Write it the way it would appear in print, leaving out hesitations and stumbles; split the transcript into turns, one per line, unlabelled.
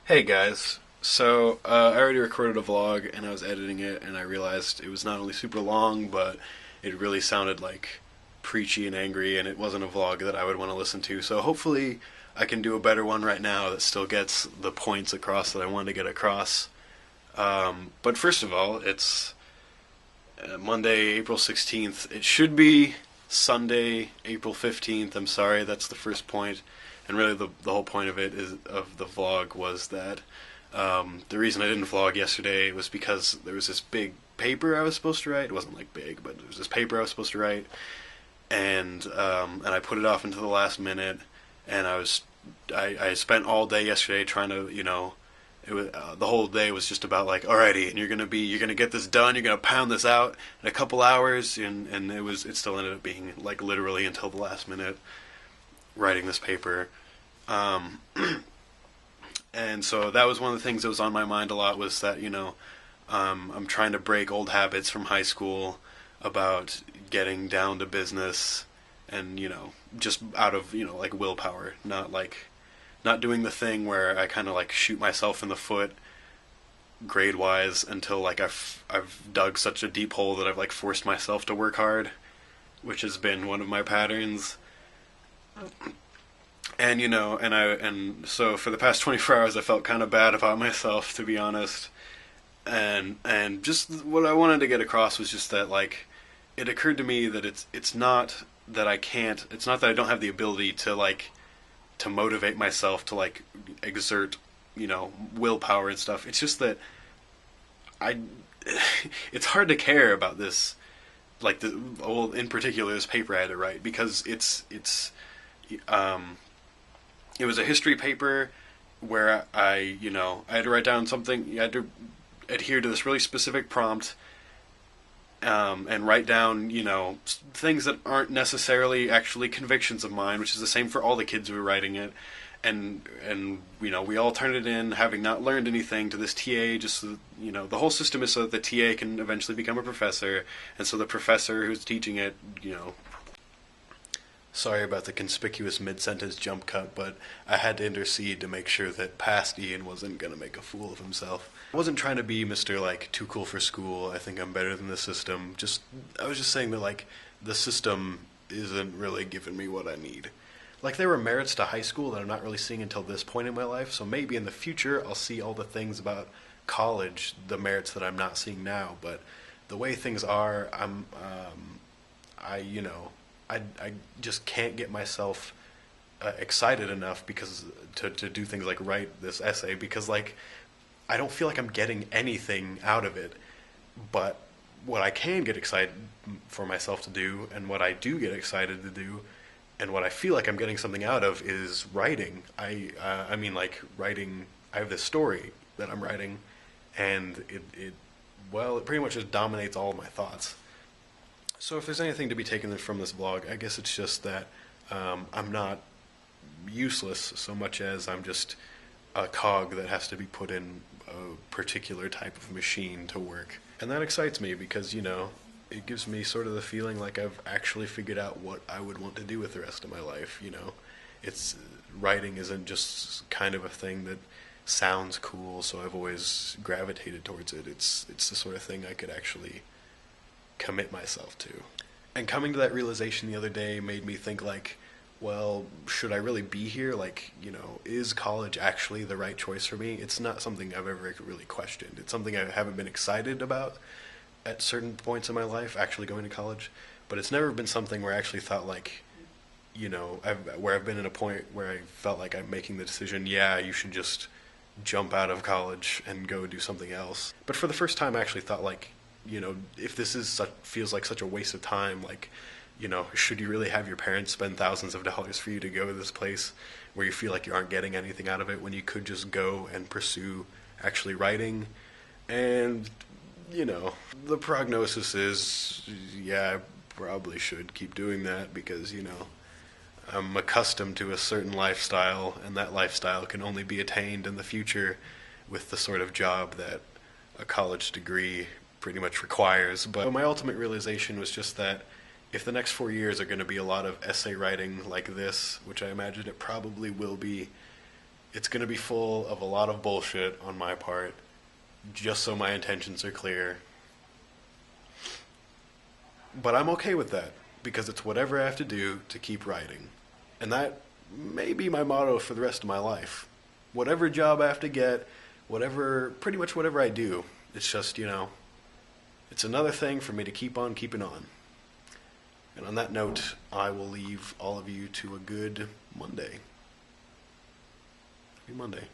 Hey guys, I already recorded a vlog and I was editing it and I realized it was not only super long, but it really sounded like preachy and angry and it wasn't a vlog that I would want to listen to. So hopefully I can do a better one right now that still gets the points across that I wanted to get across. But first of all, it's Monday, April 16th. It should be Sunday, April 15th. I'm sorry, that's the first point. And really, the whole point of it is of the vlog was that the reason I didn't vlog yesterday was because there was this big paper I was supposed to write. It wasn't like big, but there was this paper I was supposed to write, and I put it off until the last minute. And I spent all day yesterday trying to it was the whole day was just about like, alrighty, and you're gonna get this done. You're gonna pound this out in a couple hours, and it still ended up being like literally until the last minute writing this paper. Um, and so that was one of the things that was on my mind a lot was that I'm trying to break old habits from high school about getting down to business and just out of like willpower, not doing the thing where I kind of like shoot myself in the foot grade wise until like I've dug such a deep hole that I've like forced myself to work hard, which has been one of my patterns. And so for the past 24 hours I felt kind of bad about myself, to be honest. And just what I wanted to get across was just that like it occurred to me that it's not that I can't, it's not that I don't have the ability to to motivate myself to like exert willpower and stuff. It's just that I it's hard to care about this, like the well, in particular this paper I had to write, because um it was a history paper where I had to write down something. You had to adhere to this really specific prompt, and write down things that aren't necessarily actually convictions of mine, which is the same for all the kids who were writing it. And we all turned it in having not learned anything to this TA. Just so, the whole system is so that the TA can eventually become a professor, and so the professor who's teaching it, sorry about the conspicuous mid-sentence jump cut, but I had to intercede to make sure that past Ian wasn't going to make a fool of himself. I wasn't trying to be Mr. like too cool for school. I think I'm better than the system. I was just saying that like the system isn't really giving me what I need. Like there were merits to high school that I'm not really seeing until this point in my life. So maybe in the future I'll see all the things about college, the merits that I'm not seeing now. But the way things are, I I just can't get myself excited enough because to do things like write this essay, because like I don't feel like I'm getting anything out of it. But what I can get excited for myself to do, and what I do get excited to do, and what I feel like I'm getting something out of is writing. I mean like writing. I have this story that I'm writing, and it pretty much just dominates all of my thoughts. So if there's anything to be taken from this vlog, I guess it's just that I'm not useless so much as I'm just a cog that has to be put in a particular type of machine to work. And that excites me because, it gives me sort of the feeling like I've actually figured out what I would want to do with the rest of my life. It's writing isn't just kind of a thing that sounds cool, so I've always gravitated towards it. It's the sort of thing I could actually commit myself to. And coming to that realization the other day made me think like, well, should I really be here? Like, is college actually the right choice for me? It's not something I've ever really questioned. It's something I haven't been excited about at certain points in my life, actually going to college. But it's never been something where I actually thought like, where I've been in a point where I felt like I'm making the decision, yeah, you should just jump out of college and go do something else. But for the first time, I actually thought like, if this feels like such a waste of time, like, should you really have your parents spend thousands of dollars for you to go to this place where you feel like you aren't getting anything out of it when you could just go and pursue actually writing? And, the prognosis is, yeah, I probably should keep doing that because, I'm accustomed to a certain lifestyle, and that lifestyle can only be attained in the future with the sort of job that a college degree pretty much requires. But my ultimate realization was just that if the next 4 years are going to be a lot of essay writing like this, which I imagine it probably will be, It's going to be full of a lot of bullshit on my part, just so my intentions are clear. But I'm okay with that, because it's whatever I have to do to keep writing. And that may be my motto for the rest of my life. Whatever job I have to get, pretty much whatever I do, it's just, it's another thing for me to keep on keeping on. And on that note, I will leave all of you to a good Monday. Happy Monday.